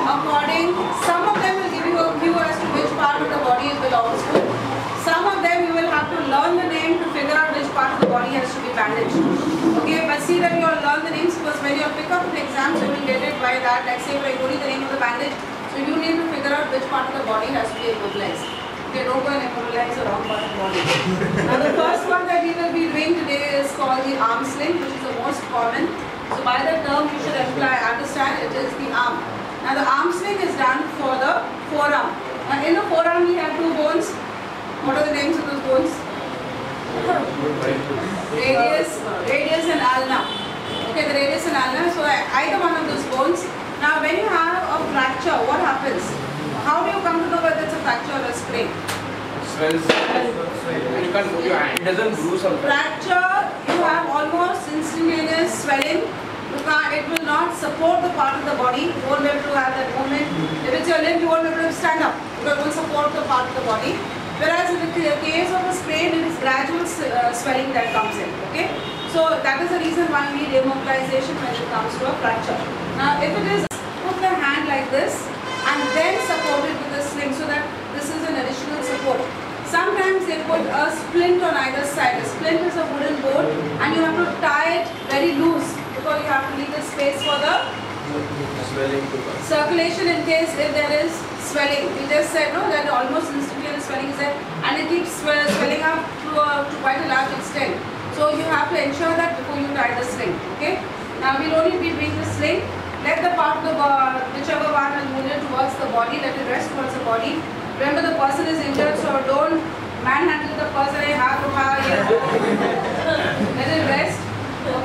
according, some of them will give you a clue as to which part of the body it belongs to. Some of them you will have to learn the name to figure out which part of the body has to be bandaged. Okay, but see that you all learn the names because when you pick up the exams you will get it by that. Like say if I told you the name of the bandage, so you need to figure out which part of the body has to be immobilized. Okay, don't go and immobilize the wrong part of the body. Now the first one that we will be doing today is called the arm sling, which is the most common. So by the term you should understand it is the arm. Now the arm sling is done for the forearm. Now in the forearm we have two bones. What are the names of those bones? Radius and ulna. Okay, the radius and ulna. So either one of those bones. Now when you have a fracture, what happens? How do you come to know whether it's a fracture or a sprain? Swells. And you can't move your hand. It doesn't bruise on Fracture, you have almost instantaneous swelling. It will not support the part of the body. You won't be able to have that movement. If it's your limb, you won't be able to stand up. Because it won't support the part of the body. Whereas in the case of a sprain, it is gradual swelling that comes in. Okay? So that is the reason why we need immobilization when it comes to a fracture. Now if it is, put the hand like this and then support it with a sling so that this is an additional support. Sometimes they put a splint on either side. A splint is a wooden board and you have to tie it very loose because you have to leave the space for the swelling circulation in case if there is swelling. We just said no that almost instantaneous swelling is there and it keeps swelling up to quite a large extent. So you have to ensure that before you tie the sling. Okay. Now we'll only be doing the sling. Let the part of the whichever one is moved towards the body, let it rest towards the body. Remember the person is injured, so don't manhandle the person. Let it rest.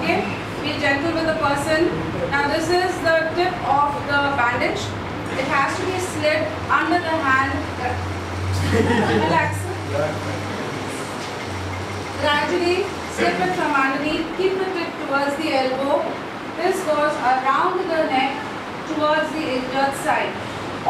Okay. Be gentle with the person. Now this is the tip of the bandage. It has to be slid under the hand. Relax. Gradually slip it from underneath. Keep the tip towards the elbow. This goes around the neck towards the injured side.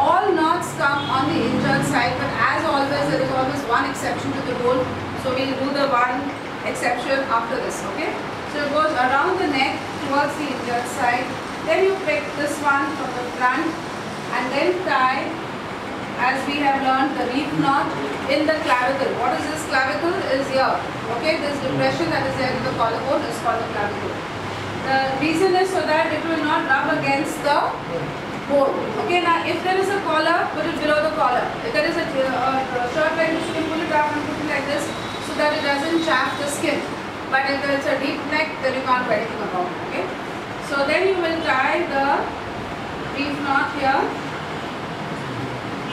All knots come on the injured side, but as always there is always one exception to the rule. So we will do the one exception after this. Okay. So it goes around the neck towards the injured side. Then you pick this one from the front and then tie, as we have learned, the reef knot in the clavicle. What is this clavicle? Is here. Okay, this depression that is there in the collarbone is called the clavicle. The reason is so that it will not rub against the bone. Okay, now if there is a collar, put it below the collar. If there is a shirt like this, you can pull it up and put it like this so that it doesn't chafe the skin. But if there is a deep neck, then you can't do anything about it. Okay, so then you will tie the reef knot here.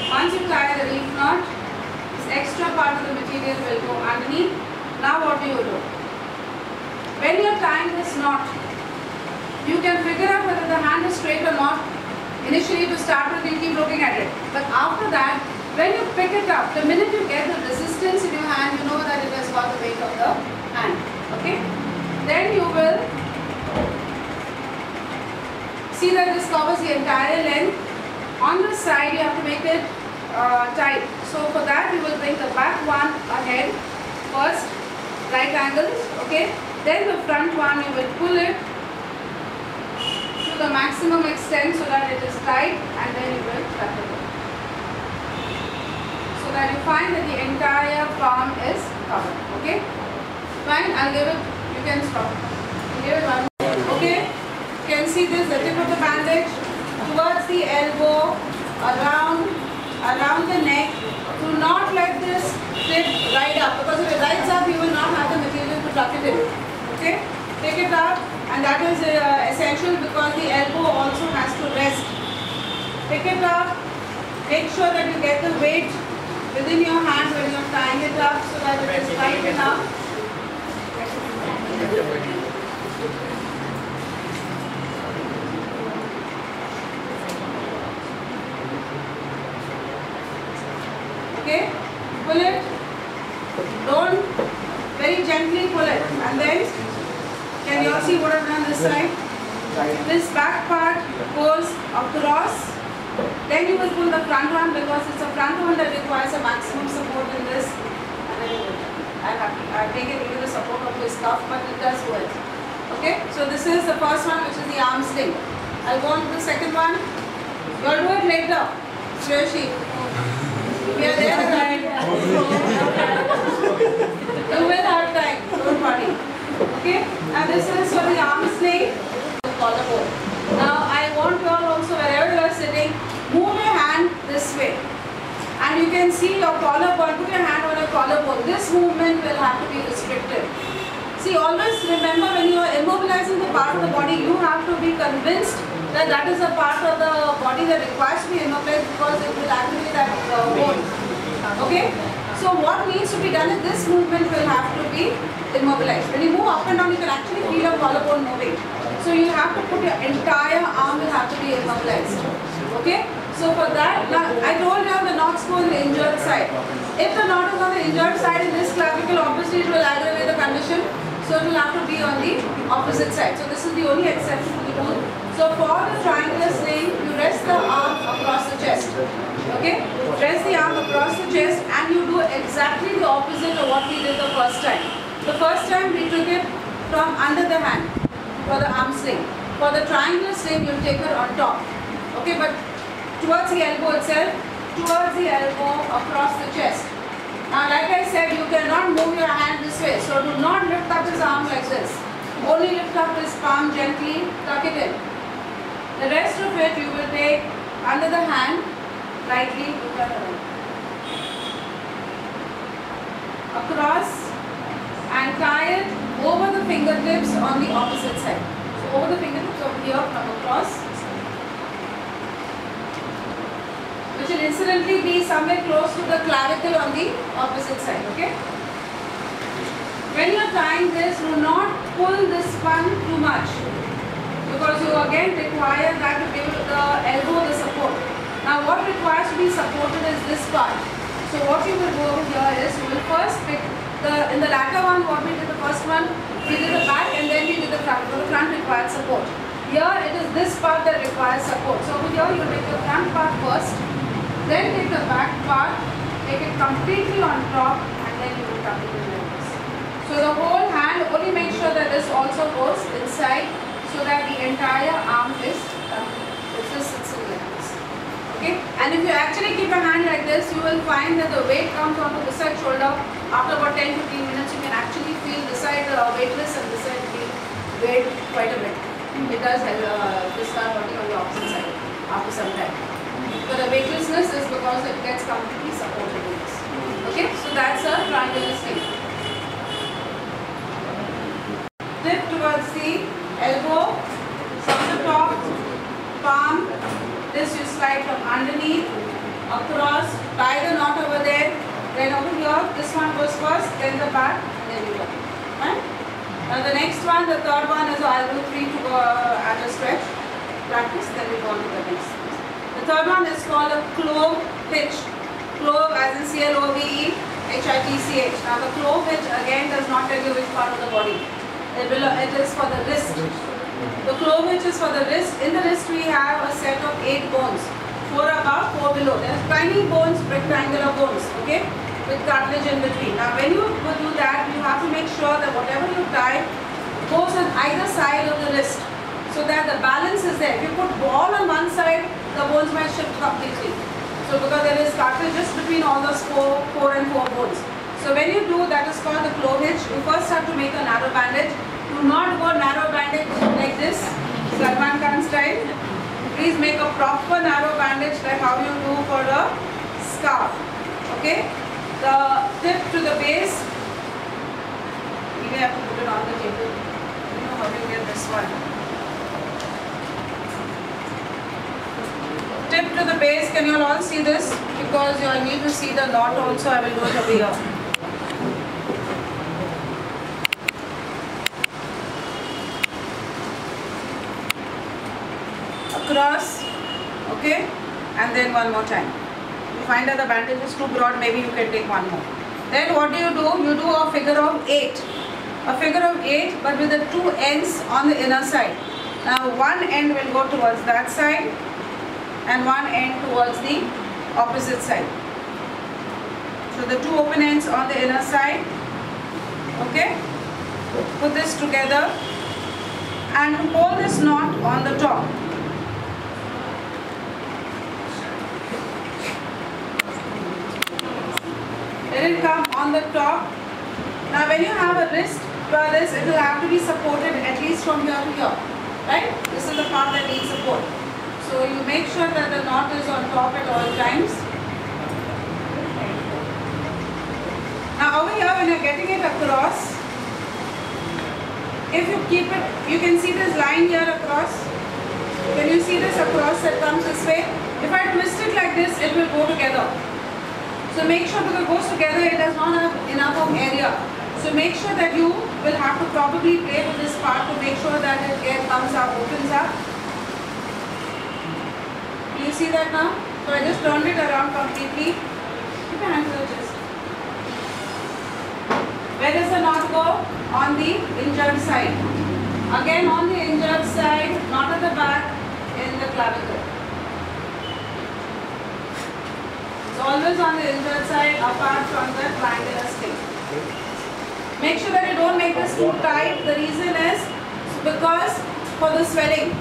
Once you tie the reef knot, this extra part of the material will go underneath. Now what do you do? When you are tying this knot, you can figure out whether the hand is straight or not. Initially to start with you keep looking at it. But after that, when you pick it up, the minute you get the resistance in your hand, you know that it has got the weight of the hand. Okay? Then you will see that this covers the entire length. On the side you have to make it tight. So for that you will bring the back one ahead first, right angles. Okay? Then the front one you will pull it to the maximum extent so that it is tight and then you will cut it. So that you find that the entire palm is covered. Okay? Fine, I'll give it, you can stop. Give it one. Okay? You can see this, the tip of the bandage towards the elbow, around the neck. Do not let this tip ride up because if it rides up, you will not have the material to tuck it in. Okay? Take it up, and that is essential because the elbow also has to rest. Pick it up, make sure that you get the weight within your hand when you are tying it up so that it is tight enough. Okay, pull it, don't very gently pull it, and then can you all see what I've done this side? This back part goes across, then you will pull the front one because it's a front one that requires a maximum support in this, and then you will. I've taken even the support of this cuff, but it does do it. Okay, so this is the first one, which is the arm sling. I'll go on to the second one. You'll do it later. Seriously. We are there tonight. You will have time. Don't worry. Okay? And this is for the arm sling. Collarbone. Now I want you all also, wherever you are sitting, move your hand this way. And you can see your collarbone, put your hand on your collarbone. This movement will have to be restricted. See, always remember when you are immobilizing the part of the body, you have to be convinced that that is a part of the body that requires to be immobilized because it will activate that bone. Okay? So what needs to be done is this movement will have to be immobilized. When you move up and down, you can actually feel your collarbone moving. So you have to put your entire arm will have to be immobilized. Okay? So for that, now I told you the knots go on the injured side. If the knot is on the injured side in this clavicle, obviously it will aggravate the condition. So it will have to be on the opposite side. So this is the only exception to the rule. So for the triangular sling, you rest the arm across the chest. Okay? Rest the arm across the chest and you do exactly the opposite of what we did the first time. The first time we took it from under the hand for the arm sling. For the triangular sling, you take it on top. Okay, but towards the elbow itself, towards the elbow across the chest. Now like I said, you cannot move your hand this way. So do not lift up his arm like this. Only lift up his palm gently, tuck it in. The rest of it you will take under the hand, lightly look at it. Across and tie it over the fingertips on the opposite side. So over the fingertips over here from across, which will incidentally be somewhere close to the clavicle on the opposite side. Okay? When you are tying this, do not pull this one too much because you again require that to give the elbow the support. Now what requires to be supported is this part. So what you will do over here is you will first pick in the latter one, what we did the first one, we did the back and then we did the front. So the front requires support. Here it is this part that requires support. So over here you will take the front part first, then take the back part, take it completely on top and then you will tuck it in like this. So the whole hand, only make sure that this also goes inside so that the entire arm is tucked. It just sits in like this. Okay? And if you actually keep your hand like this, you will find that the weight comes onto this side shoulder. After about 10-15 minutes, you can actually feel this side weightless and this side feel weight quite a bit. It does just start working on the opposite side after some time. But the weightlessness is because it gets completely supported in this. Okay, so that's a triangular sling. Tip towards the elbow, from the top, palm. This you slide from underneath, across, tie the knot over there. Then over here, this one goes first, then the back, and then you go. Right? Now the next one, the third one is I'll do 3 to go at a stretch. Practice, then we go on to the next. The third one is called a clove hitch. Clove as in C-L-O-V-E, H-I-T-C-H. Now the clove hitch again does not tell you which part of the body. It is for the wrist. The clove hitch is for the wrist. In the wrist we have a set of 8 bones. 4 above, 4 below. There are tiny bones, rectangular bones, okay, with cartilage in between. Now when you do that, you have to make sure that whatever you tie goes on either side of the wrist so that the balance is there. If you put ball on one side, the bones might shift completely. So because there is cartilage just between all those 4 and 4 bones. So when you do, that is called the clove hitch. You first have to make a narrow bandage. Do not go narrow bandage like this, Salman Khan style. Please make a proper narrow bandage like how you do for a scarf. Okay? The tip to the base, you may have to put it on the table. You know how you get this one. Tip to the base, can you all see this? Because you need to see the knot also, I will do it over here. Across, okay, and then one more time. You find that the bandage is too broad, maybe you can take one more. Then what do? You do a figure of 8. A figure of 8 but with the 2 ends on the inner side. Now one end will go towards that side and one end towards the opposite side. So the 2 open ends on the inner side, okay. Put this together and hold this knot on the top. it come on the top. Now when you have a wrist for this, it will have to be supported at least from here to here. Right? This is the part that needs support. So you make sure that the knot is on top at all times. Now over here when you are getting it across, if you keep it, you can see this line here across. Can you see this across that comes this way? If I twist it like this, it will go together. So make sure because it goes together, it does not have enough of area. So make sure that you will have to probably play with this part to make sure that it comes up, opens up. Do you see that now? So I just turned it around completely. Keep your hands to the chest. Where does the knot go? On the injured side. Again on the injured side, not at the back, in the clavicle. It's always on the injured side apart from the triangular sting. Make sure that you don't make this too tight. The reason is because for the swelling.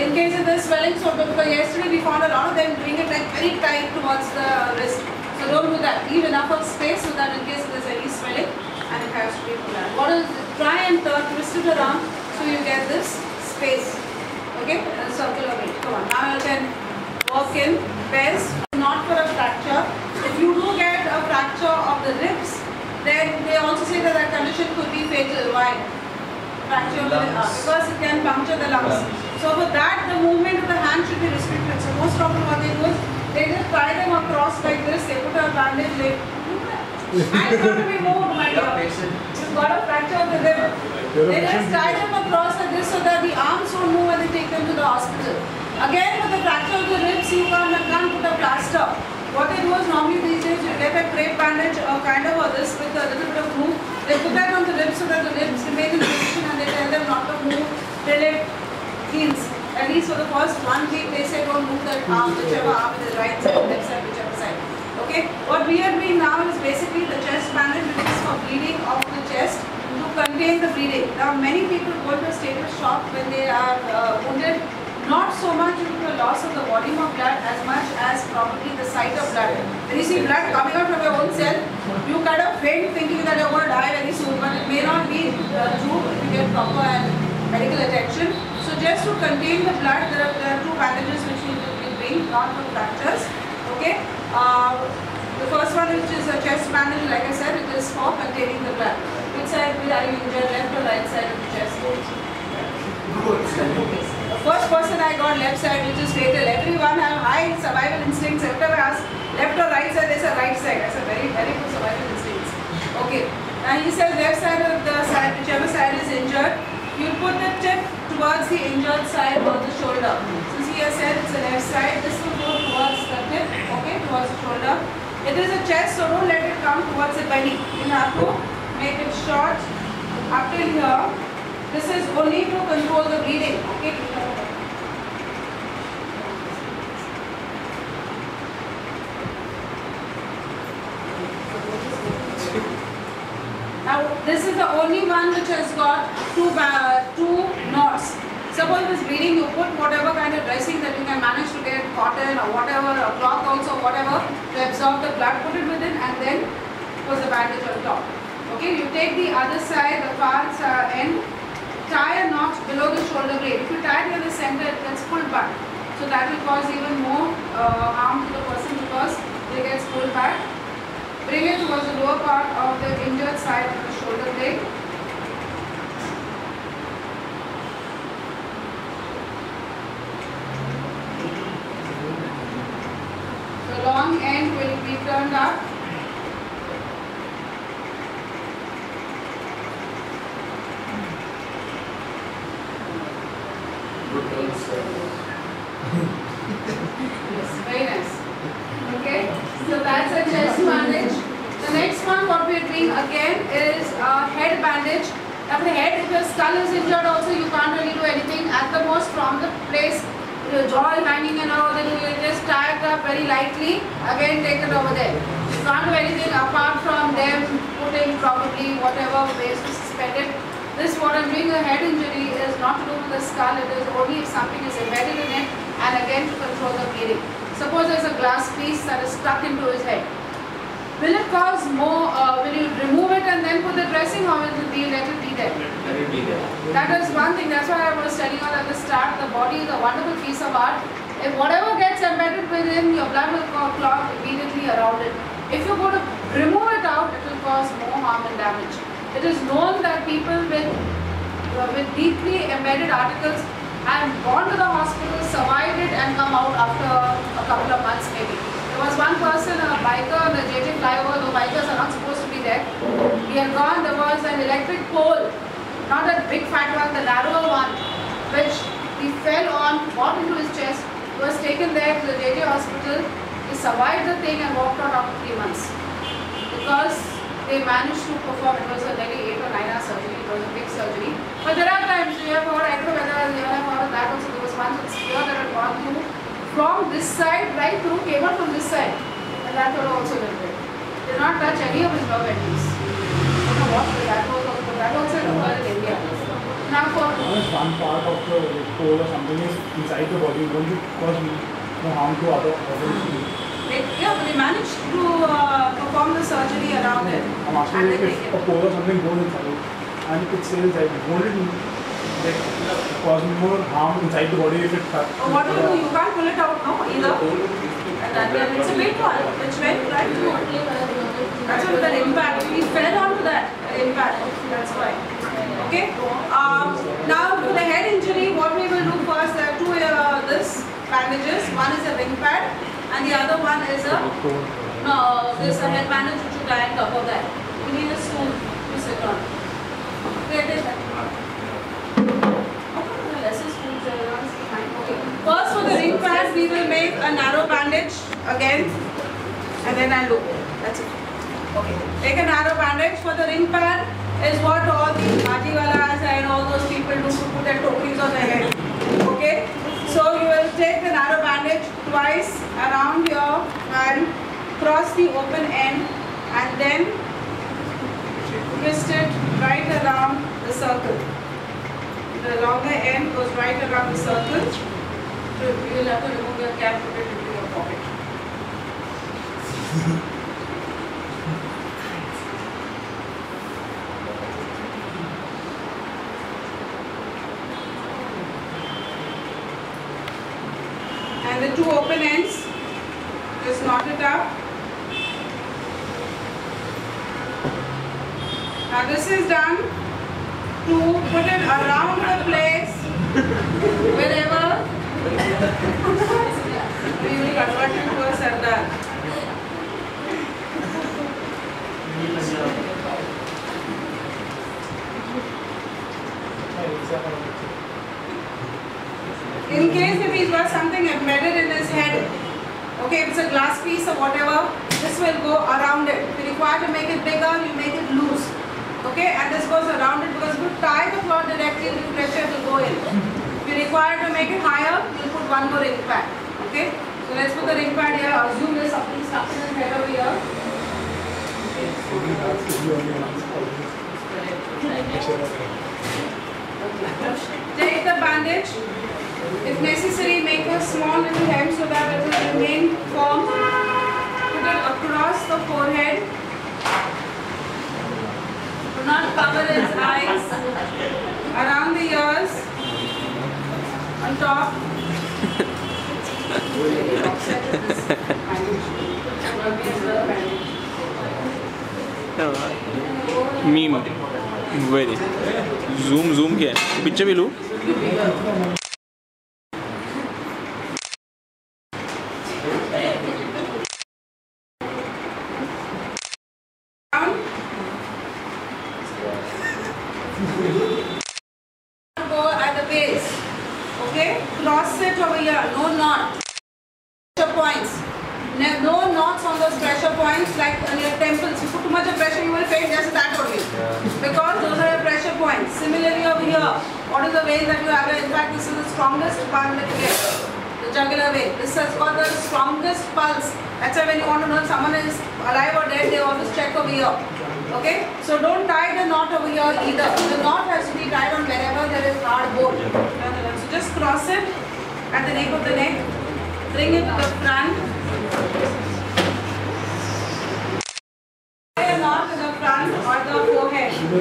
In case of the swelling, so because yesterday we found a lot of them doing it like very tight towards the wrist. So don't do that. Leave enough of space so that in case there's any swelling and it has to be pulled out. What is it? Try and twist it around so you get this space. Okay? A circular weight. Come on. Now you can work in pairs. Not for a fracture. If you do get a fracture of the ribs, then they also say that that condition could be fatal. Why? Fracture of the because it can puncture the lungs. So for that, the movement of the hand should be restricted. So most often what they do is they just tie them across like this. They put a bandage. They hands got to be moved, my dear. You've got a fracture of the rib. They just tie them across like this so that the arms don't move when they take them to the hospital. Again, with the fracture of the ribs, you can't put a plaster. What they do is normally these days you get a crepe bandage or kind of this with a little bit of glue. They put that on the ribs so that the ribs remain in position and they tell them not to move till it heals. At least for the first 1 week they say don't move that arm, whichever arm is the right side, left side, whichever side. Okay? What we are doing now is basically the chest bandage, which is for bleeding of the chest to contain the bleeding. Now many people go into a state of shock when they are wounded. Not so much due to the loss of the volume of blood as much as probably the sight of blood. When you see blood coming out from your own cell, you kind of faint thinking that you're going to die very soon, but it may not be true if you get proper and medical attention. So just to contain the blood, there are two bandages which we will bring, not for fractures. Okay. The first one, which is a chest bandage, like I said, it is for containing the blood. Which side are you injured, left or right side of the chest? The first person I got left side, which is fatal. Everyone have high survival instincts. Every time I ask left or right side, they say right side. I said very, very good survival instincts. Okay. Now he says left side of the side, whichever side is injured, you put the tip towards the injured side or the shoulder. Since he has said it's the left side, this will go towards the tip, okay, towards the shoulder. It is a chest, so don't let it come towards the belly. You have to make it short up till here. This is only to control the bleeding. Okay. Now this is the only one which has got two knots. Suppose it's bleeding, you put whatever kind of dressing that you can manage to get, cotton or whatever, a cloth also, whatever, to absorb the blood, put it within and then put the bandage on top. Okay, you take the other side, the far end, tie a knot below the shoulder blade. If you tie it in the center, it gets pulled back. So that will cause even more harm to the person because it gets pulled back. Bring it towards the lower part of the injured side of the shoulder blade. The long end will be turned up. Yes, very nice. Okay, so that's a chest bandage. The next one, what we are doing again is a head bandage. Now for the head, if your skull is injured also, you can't really do anything. At the most, from the place your jaw is hanging and all, then you just tie it up very lightly. Again, take it over there. You can't do anything apart from them putting probably whatever ways to suspend it. This, what I'm doing, a head injury, is not to do with the skull. It is only if something is embedded in it, and again to control the bleeding. Suppose there's a glass piece that is stuck into his head. Will it cause more, will you remove it and then put the dressing, or will it let it be there? Let it be there. That is one thing. That's why I was telling you at the start, the body is a wonderful piece of art. If whatever gets embedded within, your blood will clot immediately around it. If you go to remove it out, it will cause more harm and damage. It is known that people with deeply embedded articles have gone to the hospital, survived it and come out after a couple of months maybe. There was one person, a biker on the JJ flyover, the bikers are not supposed to be there. He had gone, there was an electric pole, not that big fat one, the narrower one, which he fell on, got into his chest, was taken there to the JJ hospital. He survived the thing and walked out after 3 months. Because they managed to perform, it was a nearly 8 or 9 hour surgery, it was a big surgery. But there are times, you have heard acroweather, you have heard of that also. There was one spear that had gone through from this side, right through, came out from this side. And that fellow also lived it. Did not touch any of his nerve endings. I don't know what that was also, but that also occurred in India. Now for one part of the pole or something is inside the body, won't it cause no harm to other organs? yeah, but they managed to perform the surgery around it. I'm asking if a pole or something goes inside and it says that won't it cause more harm inside the body if it cuts? What do you do? You can't pull it out, no, either. And it's a big one, which went right through. That's what the impact. He fell onto that impact. That's why. Okay. Now for the head injury, what we will do first, there are two bandages. One is a ring pad, and the other one is a this a head bandage which you tie on top of that. You need a stool to sit on. Okay, it is. Okay. First for the ring pad, we will make a narrow bandage again, and then I'll loop it. That's it. Okay. Take a narrow bandage. For the ring pad is what all the Majiwalas and all those people do to put their tokenis on their head. Okay. So you will take the narrow bandage twice around your hand, cross the open end, and then twist it right around the circle. The longer end goes right around the circle. So you will have to remove your cap, put it into your pocket. And the two open ends, just knot it up. Now this is done to put it around the place wherever we will convert it to a sardar. In case if he's got something embedded in his head, okay, if it's a glass piece or whatever, this will go around it. If you require to make it bigger, you make it loose. Okay, and this goes around it because if you tie the cloth directly, the pressure will go in. If you require to make it higher, you'll put one more ring pad. Okay, so let's put the ring pad here. Assume there's something stuck in his head over here. Take the bandage. If necessary, make a small little hem so that it will remain firm. Put it across the forehead. Do not cover his eyes. Around the ears. On top. Meme. Very. Zoom क्या है? Picture भी लूँ? Go at the base. Okay? Cross it over here. No knot. Pressure points. No knots on those pressure points like on your temples. You put too much of pressure, you will faint just that only. Because those are your pressure points. Similarly over here, what is the vein that you have? In fact, this is the strongest part that you get. The jugular vein. This has got the strongest pulse. That's why when you want to know if someone is alive or dead, they always check over here. Okay? So don't tie the knot over here either. The knot has to be tied on wherever there is hard bone. So just cross it at the nape of the neck. Bring it to the front. I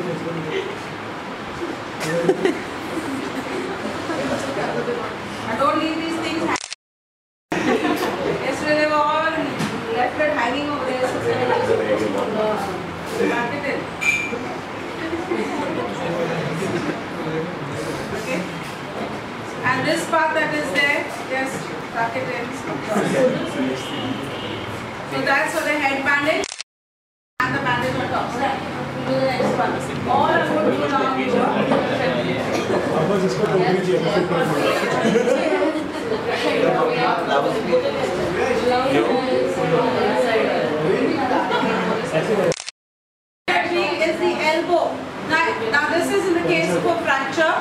don't leave these things hanging. Yesterday they were all left it hanging over there. Pack it in. Okay. And this part that is there, just tuck it in. So that's for the head bandage and the bandage on top. So do the next one. All I would do now is the elbow. Now this is in the case of a fracture,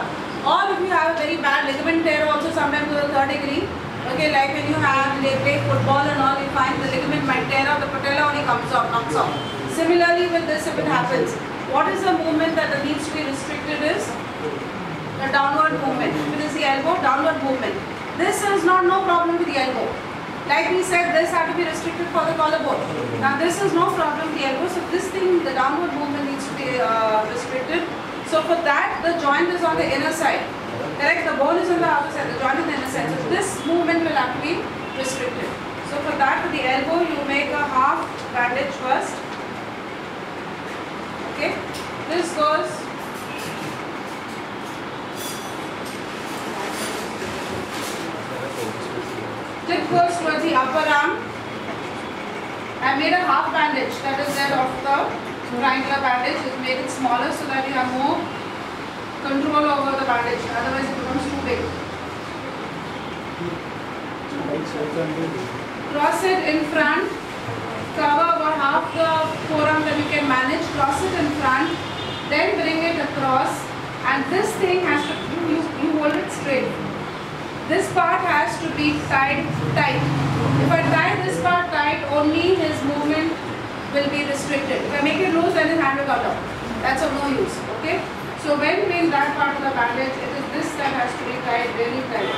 or if you have a very bad ligament tear also sometimes to the third degree. Okay, like when you have play football and all, you find the ligament might tear out, the patella only comes off. Similarly with this, if it happens, what is the movement that needs to be restricted is the downward movement. If it is the elbow, downward movement. This is no problem with the elbow. Like we said, this had to be restricted for the collarbone. Now this is no problem with the elbow, so this thing, the downward movement needs to be restricted. So for that, the joint is on the inner side. Correct? The bone is on the outer side, the joint is on the inner side. So this movement will have to be restricted. So for that, for the elbow, you make a half bandage first. Okay? This goes. Tip goes towards the upper arm. I made a half bandage, that is there of the triangular bandage. It made it smaller so that you have more control over the bandage, otherwise it becomes too big. Cross it in front, cover about half the forearm that you can manage, cross it in front, then bring it across, and this thing has to, you hold it straight. This part has to be tied tight. If I tie this part tight, only his movement will be restricted. If I make it loose, then his hand will come down. That's of no use. Okay? So when doing that part of the bandage, it is this that has to be tied really tight.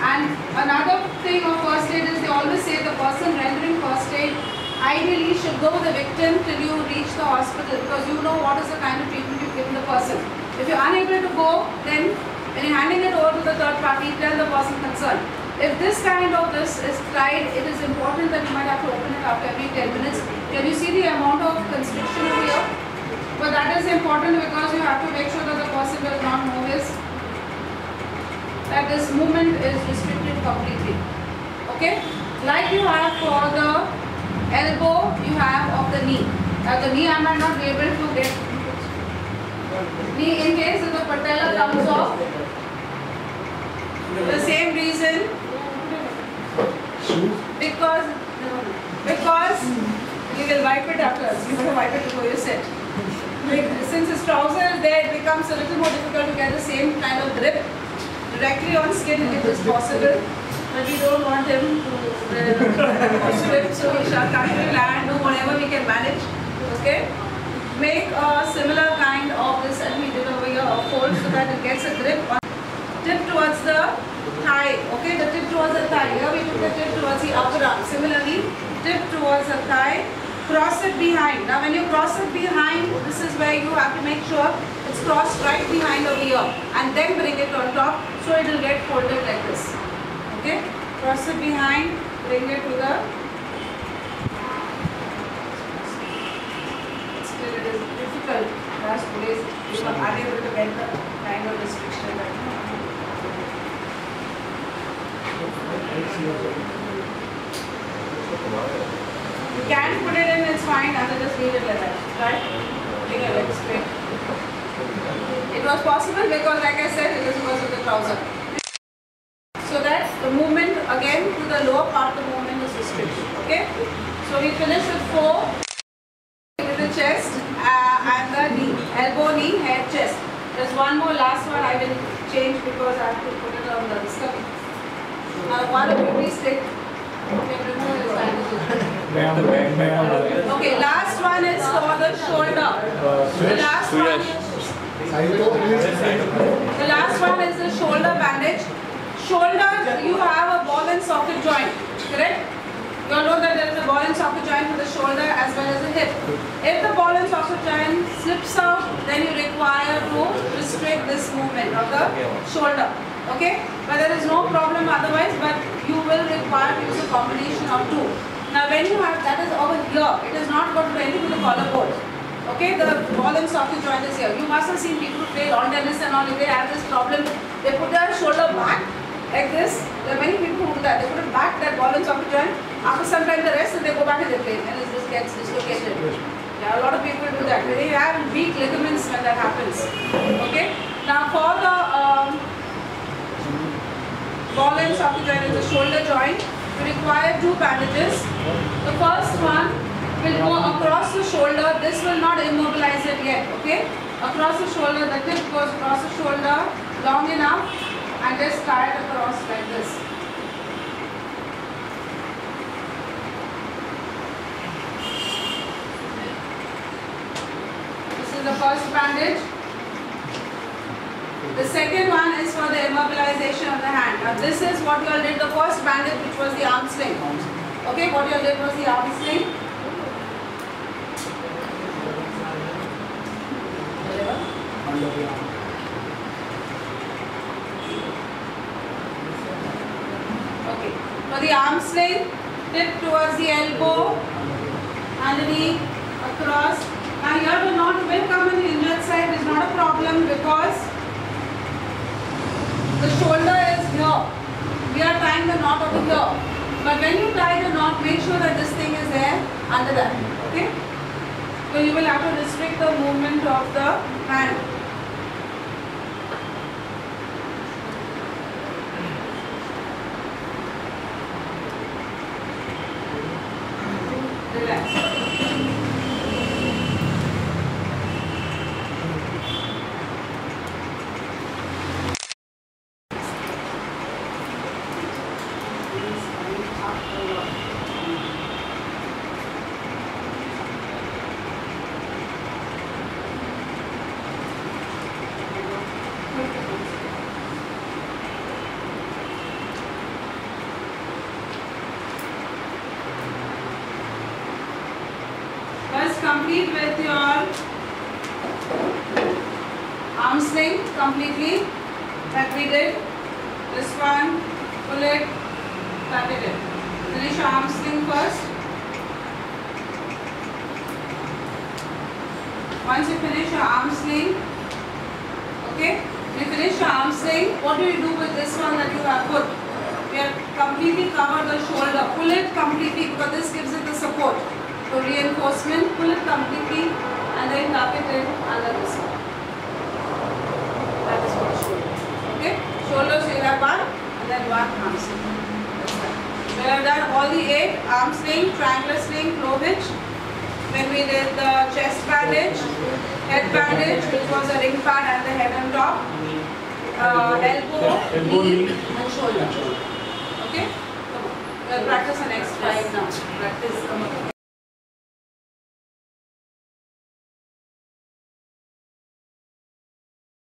And another thing of first aid is they always say the person rendering first aid ideally should go with the victim till you reach the hospital, because you know what is the kind of treatment you've given the person. If you're unable to go, then when you're handing it over to the third party, tell the person concerned. If this kind of this is tied, it is important that you might have to open it after every 10 minutes. Can you see the amount of constriction over here? But that is important because you have to make sure that the person does not move that this movement is restricted completely. Okay? Like you have for the elbow, you have of the knee. Now the knee I might not be able to get. Knee in case if the patella comes off. The same reason. Because you will wipe it after. You have to wipe it before you sit. Since his trouser is there, it becomes a little more difficult to get the same kind of grip directly on skin if it is possible. But we don't want him to slip, so we shall continue and do whatever we can manage. Okay? Make a similar kind of this, and we did over here, a fold so that it gets a grip on. Tip towards the thigh. Okay, the tip towards the thigh. Here we took the tip towards the upper arm. Similarly, tip towards the thigh. Cross it behind. Now when you cross it behind, this is where you have to make sure it's crossed right behind over here, and then bring it on top so it will get folded like this. Okay? Cross it behind, bring it to the. Still it is difficult. Last 2 days you are unable to get the kind of restriction right now. You can put it in, it's fine, and just leave it like that. Right? Bring your legs straight. It was possible because, like I said, it is because of the trouser. So that the movement again to the lower part of the movement is restricted. Okay? So we finish with 4 with the chest and the knee, elbow, knee, head, chest. There's one more last one I will change because I have to put it on the stomach. One of you please take. Okay, last one is for the shoulder. The last one is the shoulder bandage. Shoulder, you have a ball and socket joint, correct? You all know that there is a ball and socket joint for the shoulder as well as the hip. If the ball and socket joint slips out, then you require to restrict this movement of the shoulder. Okay? But there is no problem otherwise, but you will require to use a combination of two. Now when you have, that is over here, it is not going to do anything with the collarbone. Okay, the ball and socket joint is here. You must have seen people play lawn tennis and all, if they have this problem, they put their shoulder back like this. There are many people who do that. They put it back, that ball and socket joint. After some time they rest and they go back and they play and it just gets dislocated. Yeah, a lot of people do that. They have weak ligaments when that happens. Okay, now for the ball and socket joint is the shoulder joint. You require two bandages. The first one will go across the shoulder. This will not immobilize it yet. Okay, across the shoulder, the tip goes across the shoulder long enough and just tie it across like this. This is the first bandage. The second one is for the immobilization of the hand. Now this is what you all did, the first bandage, which was the arm sling. Okay, what you all did was the arm sling. Under the arm. Okay, for the arm sling, tip towards the elbow, underneath, across. Now here the knot will come on the injured side, is not a problem because the shoulder is here. We are tying the knot over here. But when you tie the knot, make sure that this thing is there under that. Okay? So you will have to restrict the movement of the hand. Relax. First complete with your arm sling completely that we did. This one, pull it, cut it in. Finish your arm sling first. Once you finish your arm sling, okay, you finish your arm sling, what do you do with this one that you have put? You have completely covered the shoulder. Pull it completely because this gives it the support. So reinforcement, pull it completely and then tuck it in under this one. That is for shoulder. Okay? Shoulders you have one and then one arm sling. That's that. We have done all the 8 arm sling, triangular sling, flow hitch. When we did the chest bandage, head bandage, which was a ring pad and the head on top, elbow, knee and shoulder. Okay? Come on. We'll practice the next 5 now. Practice.